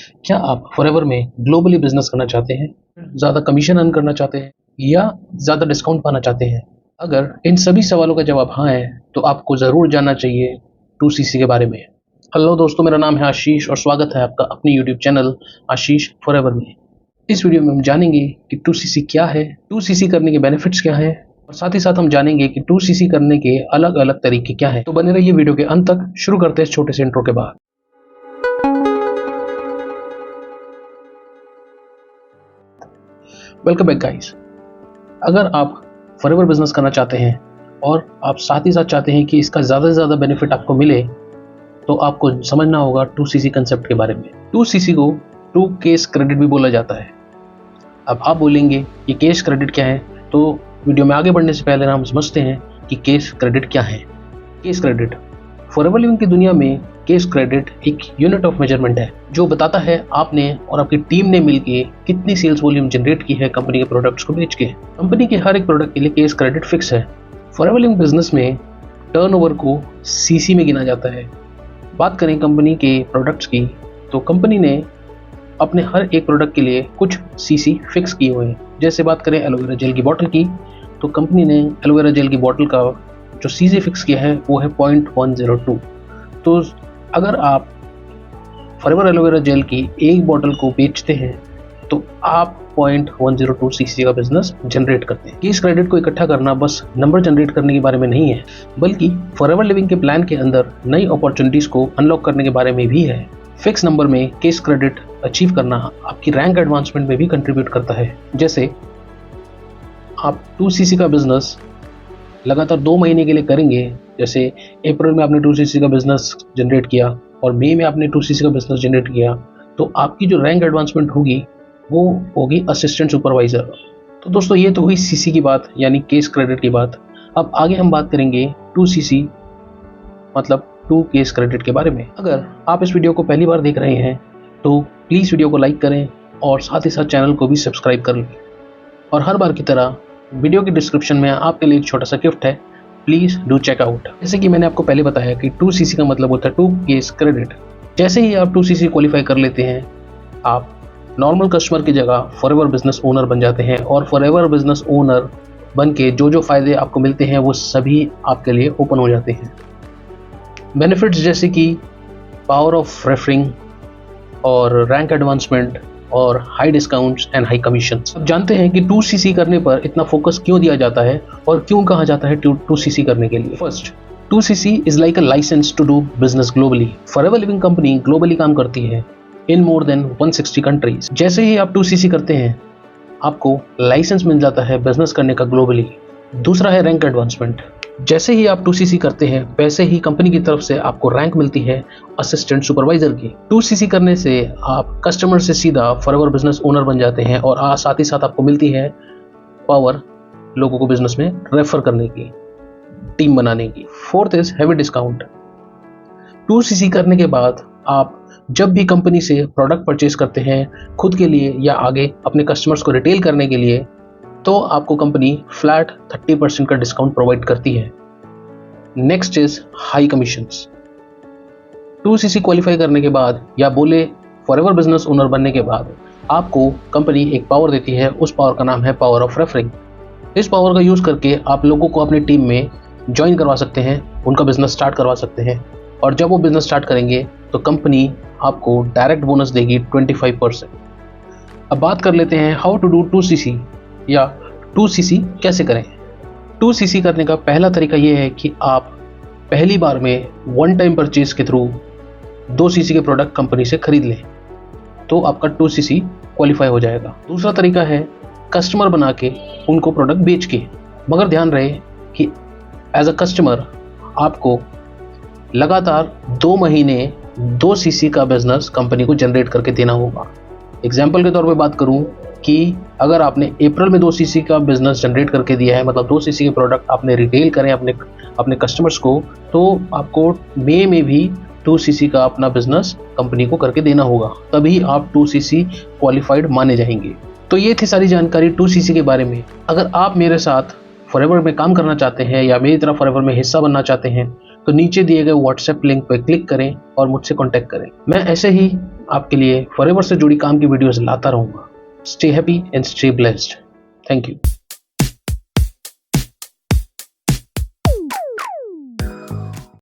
क्या आप फॉरएवर में ग्लोबली बिजनेस करना चाहते हैं, ज़्यादा कमीशन अर्न करना चाहते हैं या ज़्यादा डिस्काउंट पाना चाहते हैं? अगर इन सभी सवालों का जवाब हाँ है तो आपको ज़रूर जानना चाहिए 2CC के बारे में। हेलो दोस्तों, मेरा नाम है आशीष और स्वागत है आपका अपने यूट्यूब चैनल आशीष फॉरएवर में। इस वीडियो में हम जानेंगे कि 2CC क्या है, 2CC करने के बेनिफिट्स क्या है और साथ ही साथ हम जानेंगे कि 2CC करने के अलग अलग तरीके क्या हैं। तो बने रहिए वीडियो के अंत तक। शुरू करते हैं इस छोटे से इंट्रो के बाद। Welcome back guys. अगर आप फॉरएवर बिजनेस करना चाहते हैं और आप साथ ही साथ चाहते हैं कि इसका ज़्यादा से ज़्यादा बेनिफिट आपको मिले, तो आपको समझना होगा 2CC कंसेप्ट के बारे में। 2CC को 2 केस क्रेडिट भी बोला जाता है। अब आप बोलेंगे कि केस क्रेडिट क्या है, तो वीडियो में आगे बढ़ने से पहले हम समझते हैं कि केस क्रेडिट क्या है। केस क्रेडिट फॉरएवर लिविंग की दुनिया में केस क्रेडिट एक यूनिट ऑफ मेजरमेंट है जो बताता है आपने और आपकी टीम ने मिलकर कितनी सेल्स वॉल्यूम जनरेट की है कंपनी के प्रोडक्ट्स को बेच के। कंपनी के हर एक प्रोडक्ट के लिए केस क्रेडिट फिक्स है। फॉरएवर लिविंग बिजनेस में टर्नओवर को सीसी में गिना जाता है। बात करें कंपनी के प्रोडक्ट्स की, तो कंपनी ने अपने हर एक प्रोडक्ट के लिए कुछ सीसी फिक्स किए हुए हैं। जैसे बात करें एलोवेरा जेल की बॉटल की, तो कंपनी ने एलोवेरा जेल की बॉटल का जो सीसी फिक्स किया है वो है 0.102। तो अगर आप फॉरएवर एलोवेरा जेल की एक बॉटल को बेचते हैं तो आप 0.102 सीसी का बिजनेस जनरेट करते हैं। केस क्रेडिट को इकट्ठा करना बस नंबर जनरेट करने के बारे में नहीं है, बल्कि फॉरएवर लिविंग के प्लान के अंदर नई अपॉर्चुनिटीज को अनलॉक करने के बारे में भी है। फिक्स नंबर में केस क्रेडिट अचीव करना आपकी रैंक एडवांसमेंट में भी कंट्रीब्यूट करता है। जैसे आप 2CC का बिजनेस लगातार 2 महीने के लिए करेंगे, जैसे अप्रैल में आपने 2CC का बिजनेस जनरेट किया और मई में आपने 2CC का बिजनेस जनरेट किया, तो आपकी जो रैंक एडवांसमेंट होगी वो होगी असिस्टेंट सुपरवाइजर। तो दोस्तों, ये तो हुई सीसी की बात, यानी केस क्रेडिट की बात। अब आगे हम बात करेंगे 2CC मतलब 2 केस क्रेडिट के बारे में। अगर आप इस वीडियो को पहली बार देख रहे हैं तो प्लीज़ वीडियो को लाइक करें और साथ ही साथ चैनल को भी सब्सक्राइब कर लें। और हर बार की तरह वीडियो के डिस्क्रिप्शन में आपके लिए एक छोटा सा गिफ्ट है, प्लीज़ डू चेक आउट। जैसे कि मैंने आपको पहले बताया कि 2CC का मतलब होता है 2 केस क्रेडिट। जैसे ही आप 2CC क्वालिफाई कर लेते हैं, आप नॉर्मल कस्टमर की जगह फॉरएवर बिजनेस ओनर बन जाते हैं और फॉरएवर बिजनेस ओनर बन के जो फ़ायदे आपको मिलते हैं वो सभी आपके लिए ओपन हो जाते हैं। बेनिफिट्स जैसे कि पावर ऑफ रेफरिंग और रैंक एडवांसमेंट और high discounts and high commissions. अब जानते हैं कि 2CC करने पर इतना फोकस क्यों दिया जाता है और क्यों कहा जाता है 2CC करने के लिए। First, 2CC is like a licence to do business globally. Forever living company globally काम करती है इन मोर देन 160 कंट्रीज। जैसे ही आप 2CC करते हैं, आपको लाइसेंस मिल जाता है बिजनेस करने का ग्लोबली। दूसरा है रैंक एडवांसमेंट। जैसे ही आप 2CC करते हैं, वैसे ही कंपनी की तरफ से आपको रैंक मिलती है असिस्टेंट सुपरवाइजर की। 2CC करने से आप कस्टमर से सीधा फॉरएवर बिजनेस ओनर बन जाते हैं और साथ ही साथ आपको मिलती है पावर लोगों को बिजनेस में रेफर करने की, टीम बनाने की। Fourth is heavy discount. 2CC करने के बाद आप जब भी कंपनी से प्रोडक्ट परचेज करते हैं खुद के लिए या आगे अपने कस्टमर्स को रिटेल करने के लिए, तो आपको कंपनी फ्लैट 30% का डिस्काउंट प्रोवाइड करती है। Next is high commissions. 2CC qualify करने के बाद या बोले फॉरएवर बिजनेस ओनर बनने के बाद आपको कंपनी एक पावर देती है। उस पावर का नाम है पावर ऑफ रेफरिंग। इस पावर का यूज करके आप लोगों को अपनी टीम में ज्वाइन करवा सकते हैं, उनका बिजनेस स्टार्ट करवा सकते हैं और जब वो बिजनेस स्टार्ट करेंगे तो कंपनी आपको डायरेक्ट बोनस देगी 25%। अब बात कर लेते हैं हाउ टू डू 2CC या 2CC कैसे करें। 2CC करने का पहला तरीका ये है कि आप पहली बार में वन टाइम परचेज के थ्रू 2CC के प्रोडक्ट कंपनी से खरीद लें, तो आपका 2CC क्वालिफाई हो जाएगा। दूसरा तरीका है कस्टमर बना के उनको प्रोडक्ट बेच के, मगर ध्यान रहे कि एज अ कस्टमर आपको लगातार 2 महीने 2CC का बिजनेस कंपनी को जनरेट करके देना होगा। एग्जाम्पल के तौर पे बात करूं कि अगर आपने अप्रैल में 2CC का बिजनेस जनरेट करके दिया है, मतलब 2CC के प्रोडक्ट आपने रिटेल करें अपने कस्टमर्स को, तो आपको मई में भी 2CC का अपना बिजनेस कंपनी को करके देना होगा, तभी आप 2CC क्वालिफाइड माने जाएंगे। तो ये थी सारी जानकारी 2CC के बारे में। अगर आप मेरे साथ फॉरएवर में काम करना चाहते हैं या मेरी तरह फॉरएवर में हिस्सा बनना चाहते हैं, तो नीचे दिए गए व्हाट्सएप लिंक पर क्लिक करें और मुझसे कॉन्टैक्ट करें। मैं ऐसे ही आपके लिए फॉरएवर से जुड़ी काम की वीडियोस लाता रहूँगा। Stay happy and stay blessed. Thank you.